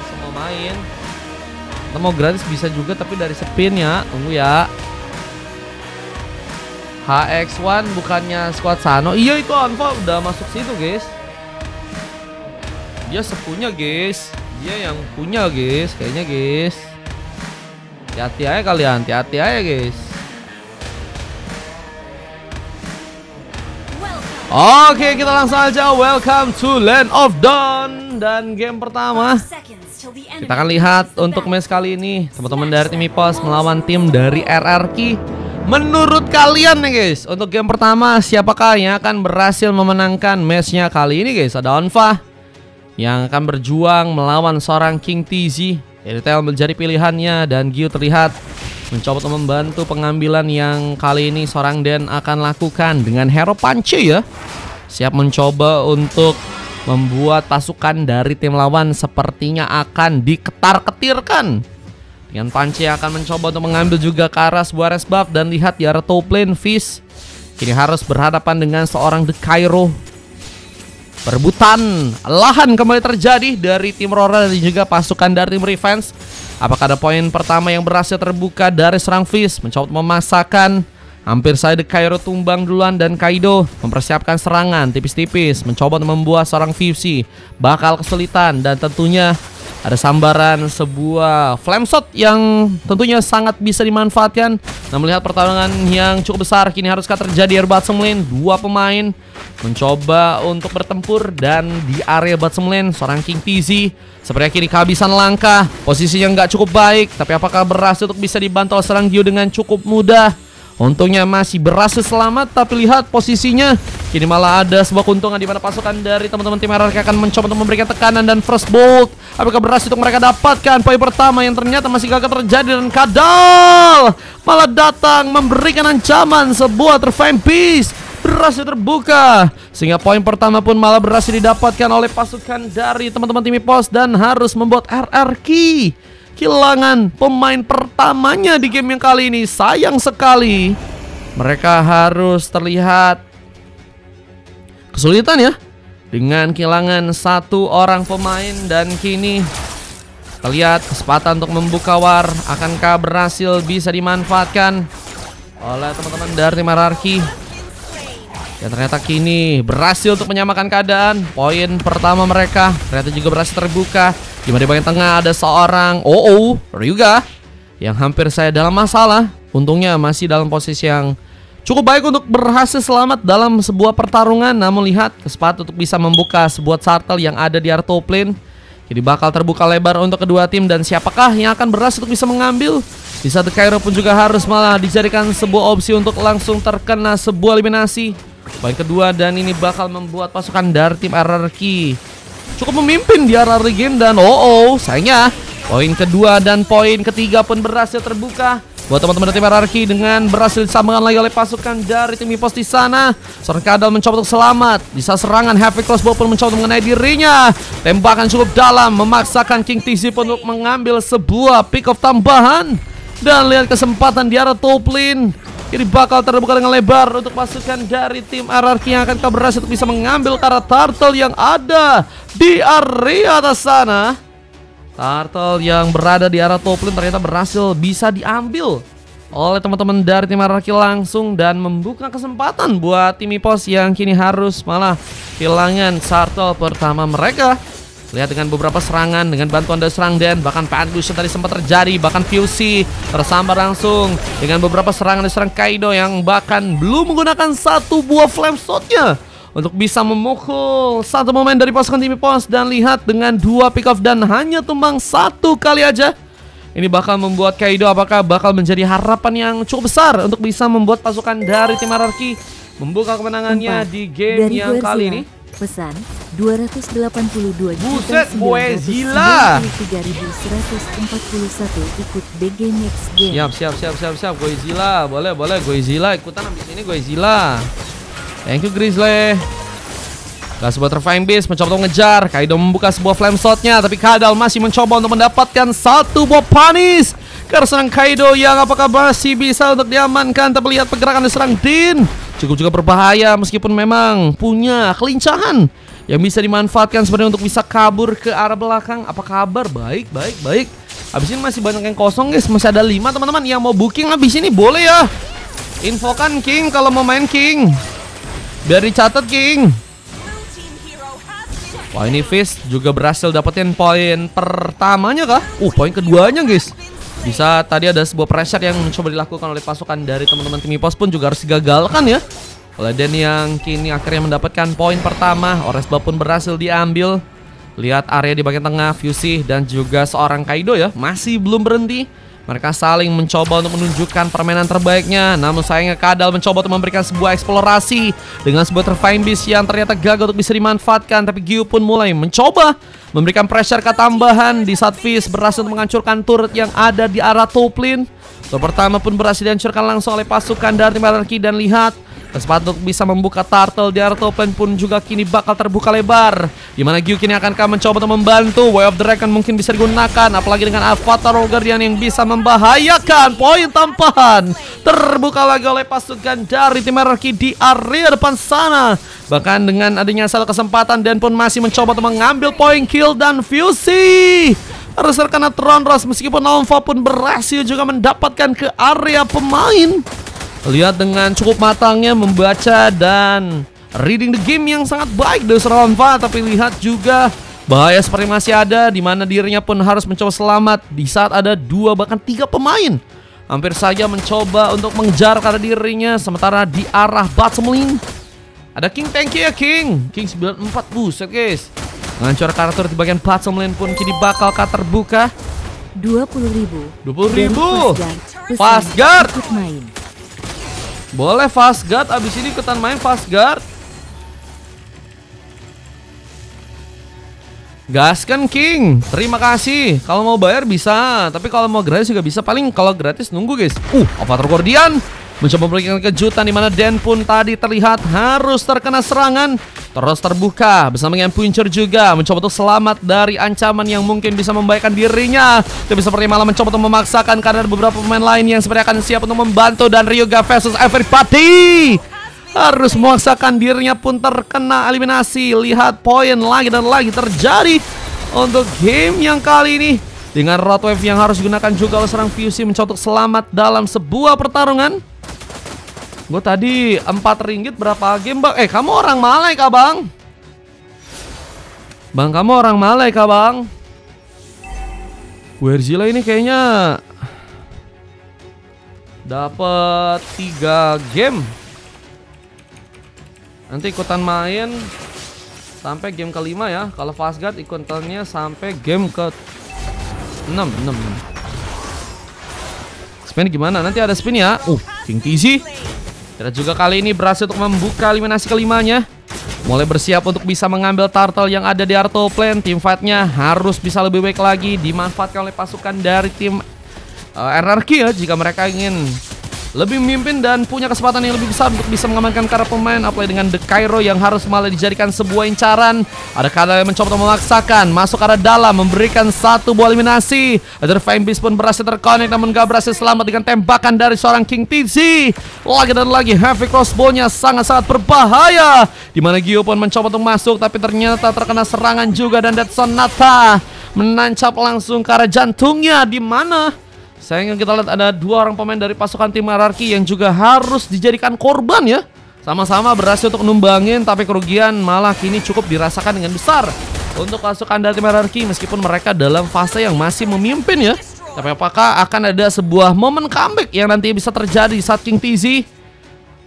langsung mau main. Kita mau gratis bisa juga tapi dari spin ya. Tunggu ya. HX1 bukannya squad Sano. Iya itu Anfa udah masuk situ guys. Dia sepunya guys. Dia yang punya guys. Kayaknya guys. Hati-hati aja kalian. Hati-hati aja guys. Oke, kita langsung aja. Welcome to Land of Dawn. Dan game pertama kita akan lihat untuk match kali ini teman-teman dari tim EPOS melawan tim dari RRQ. Menurut kalian nih guys, untuk game pertama siapakah yang akan berhasil memenangkan matchnya kali ini guys? Ada Onfa yang akan berjuang melawan seorang King TZ. Retail menjadi pilihannya dan Gyu terlihat mencoba untuk membantu pengambilan yang kali ini seorang Den akan lakukan dengan hero Punch ya. Siap mencoba untuk membuat pasukan dari tim lawan sepertinya akan diketar-ketirkan. Dengan Punch yang akan mencoba untuk mengambil juga ke arah sebuah res buff. Dan lihat di arah top lane Fizz kini harus berhadapan dengan seorang The Cairo. Perebutan lahan kembali terjadi dari tim Rora dan juga pasukan dari tim Revenge. Apakah ada poin pertama yang berhasil terbuka dari serang Fizz? Mencoba memasakkan. Hampir saja The Cairo tumbang duluan dan Kaido mempersiapkan serangan tipis-tipis. Mencoba untuk membuat seorang Fizz bakal kesulitan. Dan tentunya ada sambaran sebuah flame shot yang tentunya sangat bisa dimanfaatkan. Nah, melihat pertarungan yang cukup besar kini haruskah terjadi di bottom lane. Dua pemain mencoba untuk bertempur dan di area bottom lane seorang King TZ sepertinya kini kehabisan langkah. Posisinya nggak cukup baik, tapi apakah berhasil untuk bisa dibantu serang Gyu dengan cukup mudah? Untungnya masih berhasil selamat, tapi lihat posisinya kini malah ada sebuah keuntungan di mana pasukan dari teman-teman tim RRQ akan mencoba untuk memberikan tekanan dan first bolt. Apakah berhasil untuk mereka dapatkan poin pertama yang ternyata masih gagal terjadi dan Kadal malah datang memberikan ancaman. Sebuah Terfine Beast berhasil terbuka sehingga poin pertama pun malah berhasil didapatkan oleh pasukan dari teman-teman tim EPOS dan harus membuat RRQ kehilangan pemain pertamanya di game yang kali ini. Sayang sekali. Mereka harus terlihat kesulitan ya dengan kehilangan satu orang pemain. Dan kini terlihat kesempatan untuk membuka war. Akankah berhasil bisa dimanfaatkan oleh teman-teman dari tim RRQ? Dan ternyata kini berhasil untuk menyamakan keadaan. Poin pertama mereka ternyata juga berhasil terbuka. Di bagian tengah ada seorang Ryuga yang hampir saya dalam masalah. Untungnya masih dalam posisi yang cukup baik untuk berhasil selamat dalam sebuah pertarungan. Namun lihat kesempatan untuk bisa membuka sebuah turtle yang ada di area top lane. Jadi bakal terbuka lebar untuk kedua tim. Dan siapakah yang akan berhasil untuk bisa mengambil? Di saat The Cairo pun juga harus malah dijadikan sebuah opsi untuk langsung terkena sebuah eliminasi. Poin kedua dan ini bakal membuat pasukan dari tim RRQ cukup memimpin di RRQ game. Dan sayangnya poin kedua dan poin ketiga pun berhasil terbuka buat teman-teman dari tim RRQ dengan berhasil disambungkan lagi oleh pasukan dari tim EPOS di sana. Seorang Kadal mencoba untuk selamat. Bisa serangan Heavy Crossbow pun mencoba untuk mengenai dirinya. Tembakan cukup dalam memaksakan King TZ pun untuk mengambil sebuah pick off tambahan. Dan lihat kesempatan di arah top lane. Ini bakal terbuka dengan lebar untuk pasukan dari tim RRQ yang akan berhasil untuk bisa mengambil ke arah turtle yang ada di area atas sana. Turtle yang berada di arah top lane ternyata berhasil bisa diambil oleh teman-teman dari tim RRQ langsung dan membuka kesempatan buat tim EPOS yang kini harus malah kehilangan turtle pertama mereka. Lihat dengan beberapa serangan dengan bantuan dari serang Den, bahkan Pandush tadi sempat terjadi, bahkan Fusey tersambar langsung dengan beberapa serangan dari serang Kaido yang bahkan belum menggunakan satu buah flame shotnya untuk bisa memukul satu momen dari pasukan tim EPOS. Dan lihat dengan dua pick off dan hanya tumbang satu kali aja, ini bakal membuat Kaido apakah bakal menjadi harapan yang cukup besar untuk bisa membuat pasukan dari tim RRQ membuka kemenangannya di game yang kali ini. Pesan 282 Buset, Godzilla 3.141 ikut BG Next Game. Siap Godzilla. Boleh Godzilla ikutan habis ini Godzilla. Thank you Grizzly. Gak sebuah Terfine Beast mencoba untuk ngejar. Kaido membuka sebuah flame shotnya, tapi Kadal masih mencoba untuk mendapatkan satu buah punish karena serang Kaido yang apakah masih bisa untuk diamankan. Tapi lihat pergerakan dari serang Din cukup juga berbahaya meskipun memang punya kelincahan yang bisa dimanfaatkan sebenarnya untuk bisa kabur ke arah belakang. Apa kabar? Baik. Habis ini masih banyak yang kosong guys. Masih ada 5 teman-teman yang mau booking habis ini, boleh ya. Infokan King kalau mau main King. Biar dicatat King. Wah, ini Fizz juga berhasil dapetin poin pertamanya kah? Poin keduanya guys. Bisa tadi ada sebuah pressure yang mencoba dilakukan oleh pasukan dari teman-teman tim EPOS pun juga harus digagalkan ya. Oleh Dan yang kini akhirnya mendapatkan poin pertama. Oresba pun berhasil diambil. Lihat area di bagian tengah, Fusey dan juga seorang Kaido ya, masih belum berhenti. Mereka saling mencoba untuk menunjukkan permainan terbaiknya. Namun sayangnya Kadal mencoba untuk memberikan sebuah eksplorasi dengan sebuah Terrifying Beast yang ternyata gagal untuk bisa dimanfaatkan. Tapi Gyu pun mulai mencoba memberikan pressure ke tambahan di saat Fizz berhasil menghancurkan turret yang ada di arah top lane. Turret pertama pun berhasil dihancurkan langsung oleh pasukan dari tim Anarki. Dan lihat, kesempatan untuk bisa membuka turtle di arah top lane pun juga kini bakal terbuka lebar. Dimana Gyu kini akan mencoba untuk membantu. Way of the Dragon mungkin bisa digunakan, apalagi dengan Avatar Guardian yang bisa membahayakan. Poin tambahan terbuka lagi oleh pasukan dari tim Anarki di area depan sana. Bahkan dengan adanya satu kesempatan, Dan pun masih mencoba untuk mengambil poin kill. Dan Fusey harus terkena Tron Rush, meskipun Nova pun berhasil juga mendapatkan ke area pemain. Lihat dengan cukup matangnya membaca dan reading the game yang sangat baik dari Nova. Tapi lihat juga bahaya seperti masih ada, di mana dirinya pun harus mencoba selamat di saat ada 2 bahkan 3 pemain hampir saja mencoba untuk mengejar ke arah dirinya. Sementara di arah bottom lane ada King, thank you ya King 94, buset guys. Ngancur karakter di bagian bottom lane pun kini bakal terbuka. 20.000 Fast guard. Boleh fast guard, abis ini ikutan main fast guard. Gaskan King, terima kasih. Kalau mau bayar bisa, tapi kalau mau gratis juga bisa. Paling kalau gratis nunggu guys. Avatar Guardian mencoba memberikan kejutan, di mana Dan pun tadi terlihat harus terkena serangan. Terus terbuka bersama dengan Puncher juga mencoba untuk selamat dari ancaman yang mungkin bisa membahayakan dirinya. Tapi seperti malah mencoba untuk memaksakan karena ada beberapa pemain lain yang sebenarnya akan siap untuk membantu. Dan Ryuga versus everybody harus memaksakan dirinya pun terkena eliminasi. Lihat, poin lagi dan lagi terjadi untuk game yang kali ini, dengan Road Wave yang harus digunakan juga oleh seorang Fusey mencoba untuk selamat dalam sebuah pertarungan. Gue tadi 4 ringgit berapa game bang? Kamu orang Malay kah bang? Bang, kamu orang Malay kah bang? Werzilla ini kayaknya dapat 3 game. Nanti ikutan main sampai game kelima ya. Kalau Fast Guard ikutannya sampai game ke 6. Spin gimana? Nanti ada spin ya. King TZ tidak juga kali ini berhasil untuk membuka eliminasi kelimanya. Mulai bersiap untuk bisa mengambil turtle yang ada di area top lane. Team fight-nya harus bisa lebih baik lagi, dimanfaatkan oleh pasukan dari tim RRQ ya, jika mereka ingin lebih memimpin dan punya kesempatan yang lebih besar untuk bisa mengamankan para pemain. Apalagi dengan The Cairo yang harus malah dijadikan sebuah incaran. Ada Kadal yang mencoba memaksakan masuk ke arah dalam, memberikan satu buah eliminasi. Ada Terrifying Beast pun berhasil terkonek, namun gak berhasil selamat dengan tembakan dari seorang King TZ. Lagi dan lagi heavy crossbow-nya sangat-sangat berbahaya, dimana Gyu pun mencoba untuk masuk, tapi ternyata terkena serangan juga. Dan Dead Sonata menancap langsung ke arah jantungnya, dimana sayangnya kita lihat ada 2 orang pemain dari pasukan tim Hierarchy yang juga harus dijadikan korban ya. Sama-sama berhasil untuk numbangin, tapi kerugian malah kini cukup dirasakan dengan besar untuk pasukan dari tim Hierarchy, meskipun mereka dalam fase yang masih memimpin ya. Tapi apakah akan ada sebuah momen comeback yang nanti bisa terjadi saat King TZ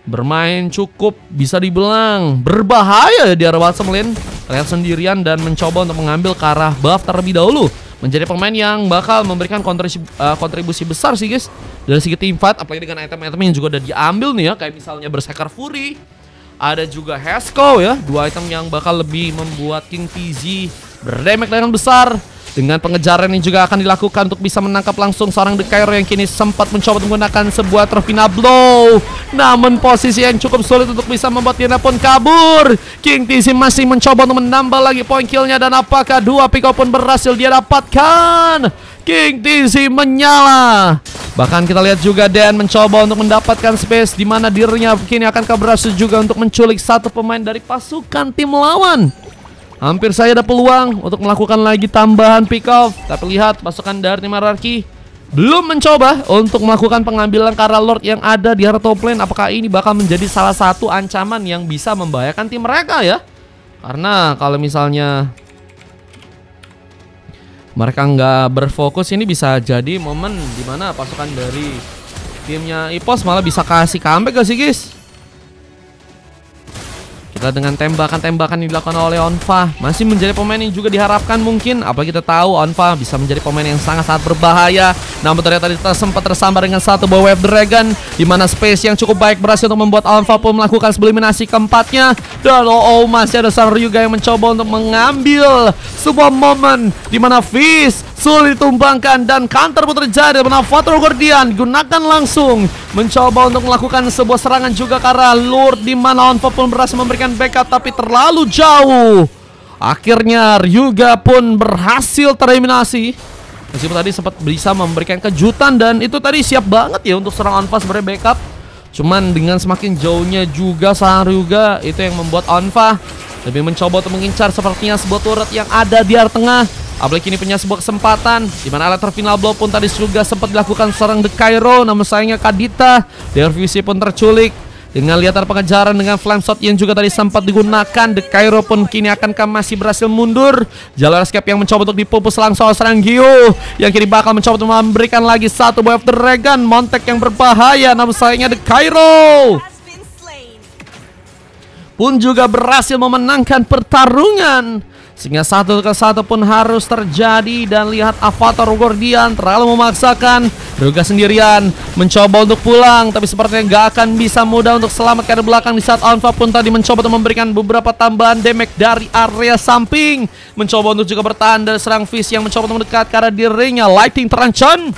bermain cukup bisa dibilang berbahaya di arah bottom lane, terlihat sendirian dan mencoba untuk mengambil ke arah buff terlebih dahulu. Menjadi pemain yang bakal memberikan kontribusi besar sih guys dari segi team fight, apalagi dengan item-item yang juga udah diambil nih ya, kayak misalnya Berserker Fury, ada juga Hesco ya, 2 item yang bakal lebih membuat King TZ berdamage dengan besar. Dengan pengejaran yang juga akan dilakukan untuk bisa menangkap langsung seorang The Cairo yang kini sempat mencoba menggunakan sebuah Tropina Blow, namun posisi yang cukup sulit untuk bisa membuat dia pun kabur. King TZ masih mencoba untuk menambah lagi poin killnya, dan apakah 2 pick up pun berhasil dia dapatkan? King TZ menyala. Bahkan kita lihat juga Dan mencoba untuk mendapatkan space, di mana dirinya kini akan berhasil juga untuk menculik 1 pemain dari pasukan tim lawan. Hampir saja ada peluang untuk melakukan lagi tambahan pick off. Tapi lihat pasukan dari tim Hierarchy belum mencoba untuk melakukan pengambilan Kara Lord yang ada di area top lane. Apakah ini bakal menjadi salah satu ancaman yang bisa membahayakan tim mereka ya? Karena kalau misalnya mereka nggak berfokus, ini bisa jadi momen dimana pasukan dari timnya EPOS malah bisa kasih comeback gak sih guys? Kita dengan tembakan-tembakan yang dilakukan oleh Onfa masih menjadi pemain yang juga diharapkan mungkin. Apalagi kita tahu Onfa bisa menjadi pemain yang sangat-sangat berbahaya. Namun ternyata tadi sempat tersambar dengan satu buah Wave Dragon, di mana space yang cukup baik berhasil untuk membuat Onfa pun melakukan eliminasi keempatnya. Dan masih ada seorang Ryuga yang mencoba untuk mengambil sebuah momen di mana Fizz sulit ditumbangkan dan counter pun terjadi. Mana Avatar Guardian gunakan langsung mencoba untuk melakukan sebuah serangan juga karena Lord, di mana Onfa pun berhasil memberikan backup tapi terlalu jauh. Akhirnya Ryuga pun berhasil tereliminasi. Meskipun tadi sempat bisa memberikan kejutan dan itu tadi siap banget ya untuk serang Onfa sebagai backup. Cuman dengan semakin jauhnya juga sang Ryuga, itu yang membuat Onfa lebih mencoba untuk mengincar sepertinya sebuah turret yang ada di area tengah. Apalagi ini punya sebuah kesempatan di mana alat terfinal blow pun tadi juga sempat dilakukan serang The Cairo, namun sayangnya Kadita DRVC pun terculik. Dengan lihatan pengejaran dengan flame shot yang juga tadi sempat digunakan, The Cairo pun kini akankah masih berhasil mundur. Jalur escape yang mencoba untuk dipupus langsung oleh serang Gio, yang kini bakal mencoba untuk memberikan lagi satu Wave Dragon, Montek yang berbahaya, namun sayangnya The Cairo pun juga berhasil memenangkan pertarungan. Sehingga 1-1 pun harus terjadi. Dan lihat Avatar Guardian terlalu memaksakan. Ryuga sendirian mencoba untuk pulang, tapi sepertinya gak akan bisa mudah untuk selamat ke belakang. Di saat Onfa pun tadi mencoba untuk memberikan beberapa tambahan damage dari area samping, mencoba untuk juga bertahan dari serang Fizz yang mencoba untuk mendekat ke arah dirinya. Lighting terancam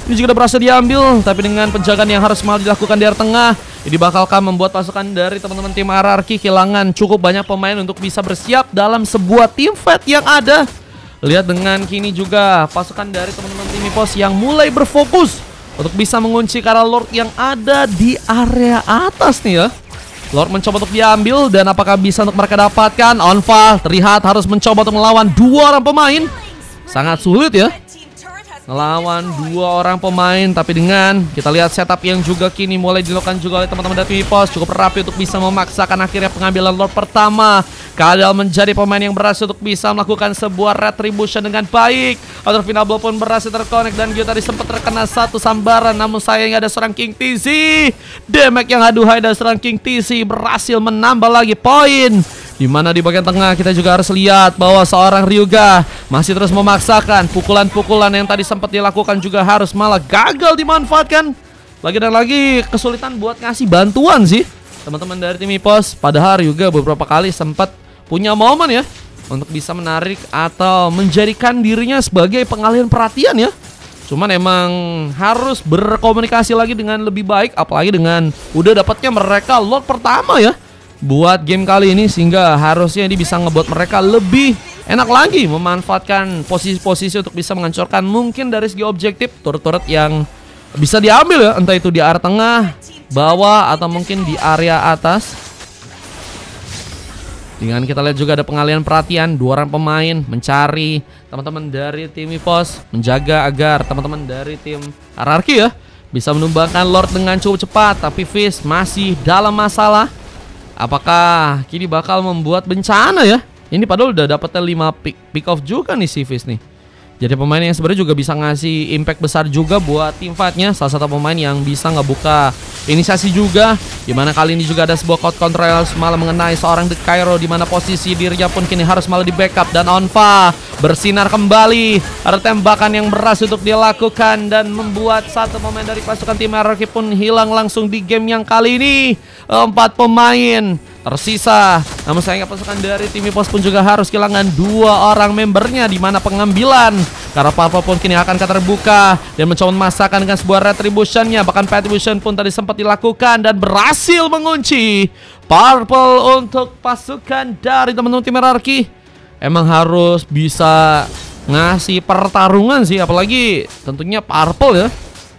ini juga berhasil diambil, tapi dengan penjagaan yang harus malah dilakukan di area tengah, ini bakalkah membuat pasukan dari teman-teman tim Hierarchy kehilangan cukup banyak pemain untuk bisa bersiap dalam sebuah team fight yang ada. Lihat dengan kini juga pasukan dari teman-teman tim EPOS yang mulai berfokus untuk bisa mengunci Kara Lord yang ada di area atas nih ya. Lord mencoba untuk diambil, dan apakah bisa untuk mereka dapatkan? Onfa terlihat harus mencoba untuk melawan dua orang pemain. Sangat sulit ya ngelawan dua orang pemain, tapi dengan kita lihat setup yang juga kini mulai dilakukan juga oleh teman-teman dari EPOS cukup rapi untuk bisa memaksakan akhirnya pengambilan Lord pertama. Kadal menjadi pemain yang berhasil untuk bisa melakukan sebuah retribution dengan baik. Outer final blow pun berhasil terkonek dan Gio tadi sempat terkena satu sambaran, namun sayangnya ada seorang King TZ. Damage yang aduhai dari seorang King TZ berhasil menambah lagi poin. Dimana di bagian tengah kita juga harus lihat bahwa seorang Ryuga masih terus memaksakan. Pukulan-pukulan yang tadi sempat dilakukan juga harus malah gagal dimanfaatkan. Lagi dan lagi kesulitan buat ngasih bantuan sih teman-teman dari tim EPOS. Padahal Ryuga beberapa kali sempat punya momen ya untuk bisa menarik atau menjadikan dirinya sebagai pengalihan perhatian ya. Cuman emang harus berkomunikasi lagi dengan lebih baik, apalagi dengan udah dapatnya mereka Lord pertama ya buat game kali ini, sehingga harusnya ini bisa ngebuat mereka lebih enak lagi memanfaatkan posisi-posisi untuk bisa menghancurkan mungkin dari segi objektif turret-turret yang bisa diambil ya, entah itu di area tengah, bawah, atau mungkin di area atas. Dengan kita lihat juga ada pengalihan perhatian, dua orang pemain mencari teman-teman dari tim EPOS, menjaga agar teman-teman dari tim Hierarchy ya bisa menumbangkan Lord dengan cukup cepat. Tapi Fizz masih dalam masalah. Apakah kini bakal membuat bencana ya? Ini padahal udah dapetnya 5 pick off juga nih si Fizz nih. Jadi pemain yang sebenarnya juga bisa ngasih impact besar juga buat tim fightnya. Salah satu pemain yang bisa ngebuka inisiasi juga. Dimana kali ini juga ada sebuah control malah mengenai seorang The Cairo, dimana posisi dirinya pun kini harus malah di backup. Dan Onfa bersinar kembali. Ada tembakan yang berhasil untuk dilakukan dan membuat satu pemain dari pasukan tim Hierarchy pun hilang langsung di game yang kali ini. 4 pemain tersisa. Namun sayangnya pasukan dari tim EPOS pun juga harus kehilangan 2 orang membernya, di mana pengambilan karena Purple pun kini akan terbuka dan mencoba memasakkan dengan sebuah retributionnya. Bahkan retribution pun tadi sempat dilakukan dan berhasil mengunci Purple untuk pasukan dari teman-teman tim Hierarchy. Emang harus bisa ngasih pertarungan sih, apalagi tentunya Purple ya,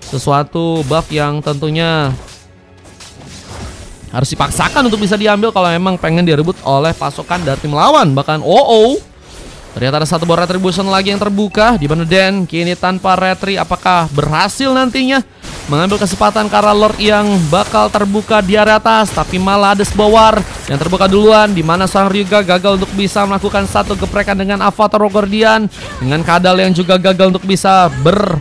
sesuatu buff yang tentunya harus dipaksakan untuk bisa diambil kalau memang pengen direbut oleh pasukan dari tim lawan. Bahkan ternyata ada satu buah retribution lagi yang terbuka di mana Den kini tanpa retri. Apakah berhasil nantinya mengambil kesempatan karena Lord yang bakal terbuka di area atas, tapi malah ada sebuah war yang terbuka duluan di mana sang Ryuga gagal untuk bisa melakukan satu geprekan dengan Avatar Guardian, dengan Kadal yang juga gagal untuk bisa bertahan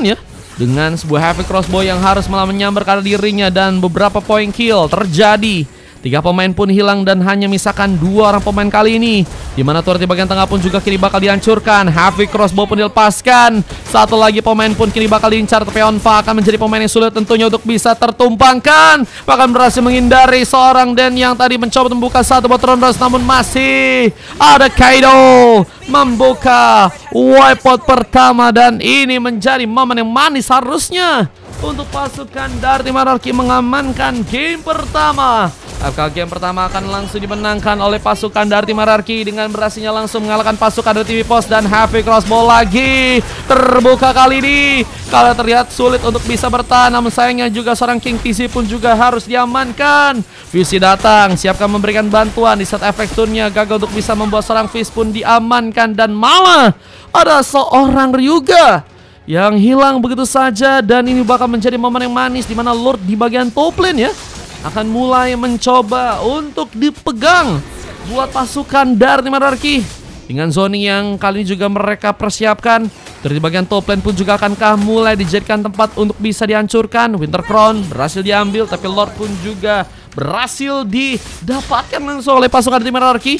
ya dengan sebuah heavy crossbow yang harus malah menyambar ke dirinya, dan beberapa poin kill terjadi. 3 pemain pun hilang dan hanya misalkan 2 orang pemain kali ini, dimana turret di bagian tengah pun juga kini bakal dihancurkan. Heavy crossbow pun dilepaskan. Satu lagi pemain pun kini bakal diincar, tapi Onfa akan menjadi pemain yang sulit tentunya untuk bisa tertumpangkan. Bahkan berhasil menghindari seorang Den yang tadi mencoba membuka satu bot Rondos, namun masih ada Kaido membuka wipeout pertama, dan ini menjadi momen yang manis harusnya untuk pasukan dari tim Anarchy mengamankan game pertama. FK game pertama akan langsung dimenangkan oleh pasukan dari tim Anarchy dengan berhasilnya langsung mengalahkan pasukan dari TV Pos, dan heavy crossbow lagi terbuka kali ini. Kalau terlihat sulit untuk bisa bertahan, namun sayangnya juga seorang King TC pun juga harus diamankan. Visi datang, siapkan memberikan bantuan. Di saat efek stunnya gagal untuk bisa membuat seorang Fizz pun diamankan, dan malah ada seorang Ryuga yang hilang begitu saja. Dan ini bakal menjadi momen yang manis di mana Lord di bagian top lane ya akan mulai mencoba untuk dipegang buat pasukan dari tim Anarchy dengan zoning yang kali ini juga mereka persiapkan. Dari bagian top lane pun juga akankah mulai dijadikan tempat untuk bisa dihancurkan. Winter Crown berhasil diambil, tapi Lord pun juga berhasil didapatkan langsung oleh pasukan tim Anarchy,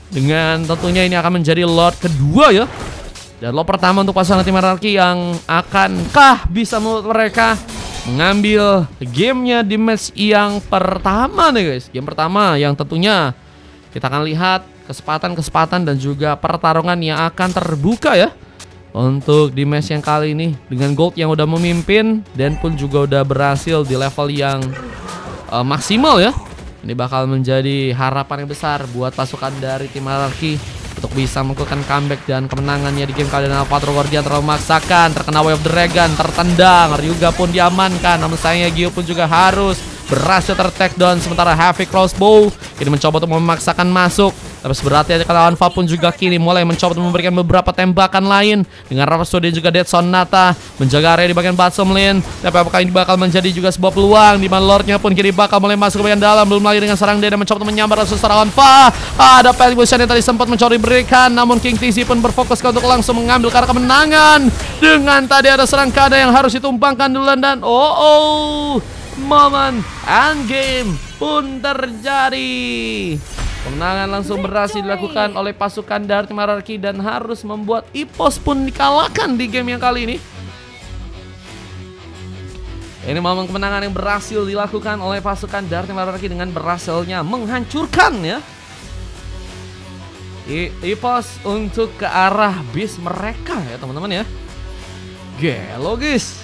dengan tentunya ini akan menjadi Lord kedua ya. Dan Lord pertama untuk pasukan tim Anarchy yang akankah bisa membuat mereka mengambil gamenya di match yang pertama nih guys. Game pertama yang tentunya kita akan lihat kesempatan-kesempatan dan juga pertarungan yang akan terbuka ya untuk di match yang kali ini, dengan Gold yang udah memimpin dan pun juga udah berhasil di level yang maksimal ya. Ini bakal menjadi harapan yang besar buat pasukan dari tim Anarchy untuk bisa melakukan comeback dan kemenangannya di game kali ini. Avatar Guardian terlalu memaksakan, terkena Way of the Dragon, tertendang. Ryuga pun diamankan, namun sayangnya Gio pun juga harus berhasil ter-take down. Sementara Heavy Crossbow ini mencoba untuk memaksakan masuk, tapi seberatnya kalau Onfa pun juga kini mulai mencoba untuk memberikan beberapa tembakan lain dengan Rhapsody dan juga Dead Sonata menjaga area di bagian bottom lane. Tapi apakah ini bakal menjadi juga sebuah peluang di mana Lordnya pun kini bakal mulai masuk ke bagian dalam, belum lagi dengan serang dia dan mencoba untuk menyambar secara Onfa. Ada Pelibusan yang tadi sempat mencoba diberikan, namun King TC pun berfokus untuk langsung mengambil ke arah kemenangan. Dengan tadi ada serang Kada yang harus ditumpangkan duluan, dan momen endgame pun terjadi. Kemenangan langsung berhasil dilakukan oleh pasukan dari tim Anarchy dan harus membuat EPOS pun dikalahkan di game yang kali ini. Ini momen kemenangan yang berhasil dilakukan oleh pasukan dari tim Anarchy dengan berhasilnya menghancurkan ya EPOS untuk ke arah base mereka ya teman-teman ya. Gelo guys,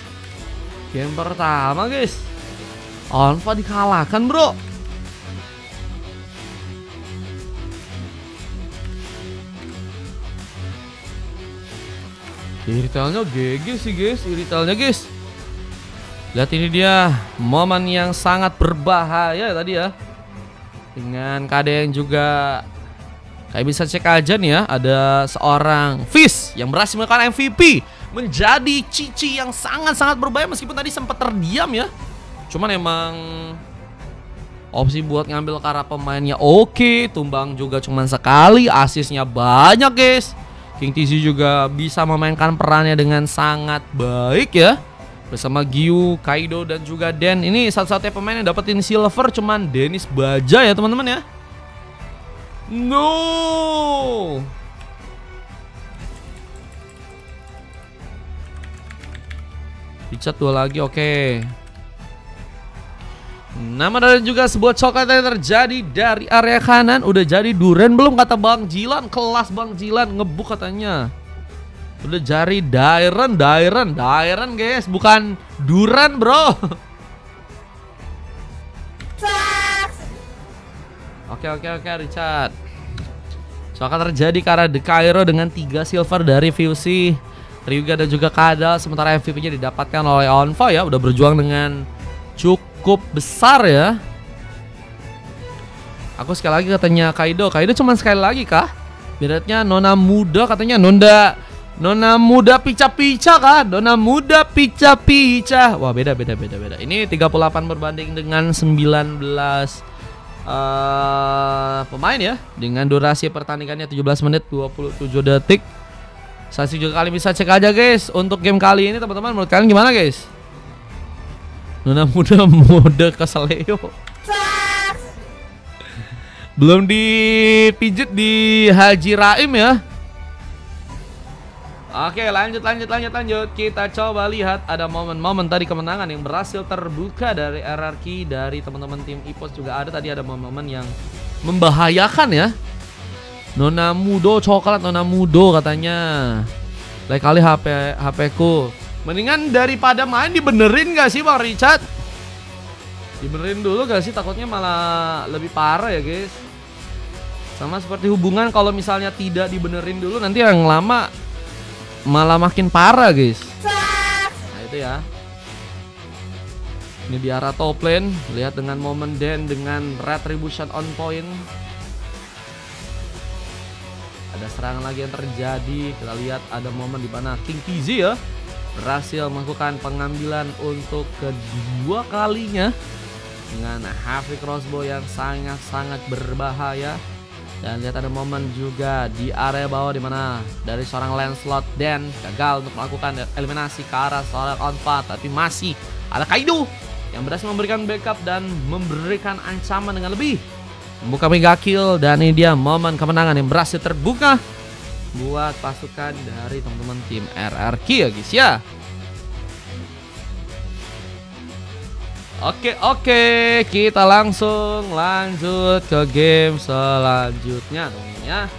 game pertama guys, Onfa dikalahkan bro. Iritelnya GG sih guys, iritelnya guys. Lihat ini dia momen yang sangat berbahaya tadi ya, dengan KD yang juga kayak bisa cek aja nih ya, ada seorang Fizz yang berhasil melakukan MVP, menjadi cici yang sangat-sangat berbahaya meskipun tadi sempat terdiam ya. Cuman emang opsi buat ngambil ke arah pemainnya oke, tumbang juga cuman sekali, asisnya banyak guys. King TC juga bisa memainkan perannya dengan sangat baik ya, bersama Gyu, Kaido dan juga Den. Ini satu-satunya pemain yang dapetin silver cuman Dennis Baja ya teman-teman ya. No. Dicat dua lagi, oke. Nama dan juga sebuah coklat yang terjadi dari area kanan. Udah jadi duren belum kata Bang Jilan? Kelas Bang Jilan ngebuk katanya. Udah jadi Dairen guys, bukan duren bro. Oke Richard. Coklat terjadi karena The Cairo dengan 3 silver dari Fusey, Ryuga dan juga Kadal. Sementara MVP-nya didapatkan oleh Onfa ya. Udah berjuang dengan cukup besar ya. Aku sekali lagi katanya Kaido cuma sekali lagi kah? Beratnya Nona muda katanya Nona muda pica-pica kah? Nona muda pica-pica. Wah beda. Ini 38 berbanding dengan 19 pemain ya. Dengan durasi pertandingannya 17 menit 27 detik. Saksi juga kalian bisa cek aja guys. Untuk game kali ini teman-teman, menurut kalian gimana guys? Nona muda mode keseleo. Belum dipijit di Haji Raim ya. Oke, lanjut. Kita coba lihat ada momen-momen tadi kemenangan yang berhasil terbuka dari RRQ, dari teman-teman tim EPOS juga ada tadi, ada momen-momen yang membahayakan ya. Nona mudo coklat, Nona mudo katanya. Lain kali HP ku. Mendingan daripada main dibenerin gak sih Bang Richard? Dibenerin dulu gak sih, takutnya malah lebih parah ya guys. Sama seperti hubungan, kalau misalnya tidak dibenerin dulu nanti yang lama malah makin parah guys. Nah itu ya. Ini di arah top lane, lihat dengan momen Den dengan retribution on point. Ada serangan lagi yang terjadi. Kita lihat ada momen di mana King PZ ya berhasil melakukan pengambilan untuk kedua kalinya dengan heavy crossbow yang sangat-sangat berbahaya. Dan lihat ada momen juga di area bawah di mana dari seorang Lancelot Dan gagal untuk melakukan eliminasi ke arah seorang Onfa, tapi masih ada Kaido yang berhasil memberikan backup dan memberikan ancaman dengan lebih, membuka mega kill. Dan ini dia momen kemenangan yang berhasil terbuka buat pasukan dari teman-teman tim RRQ ya guys ya. Oke, kita langsung lanjut ke game selanjutnya dong ya.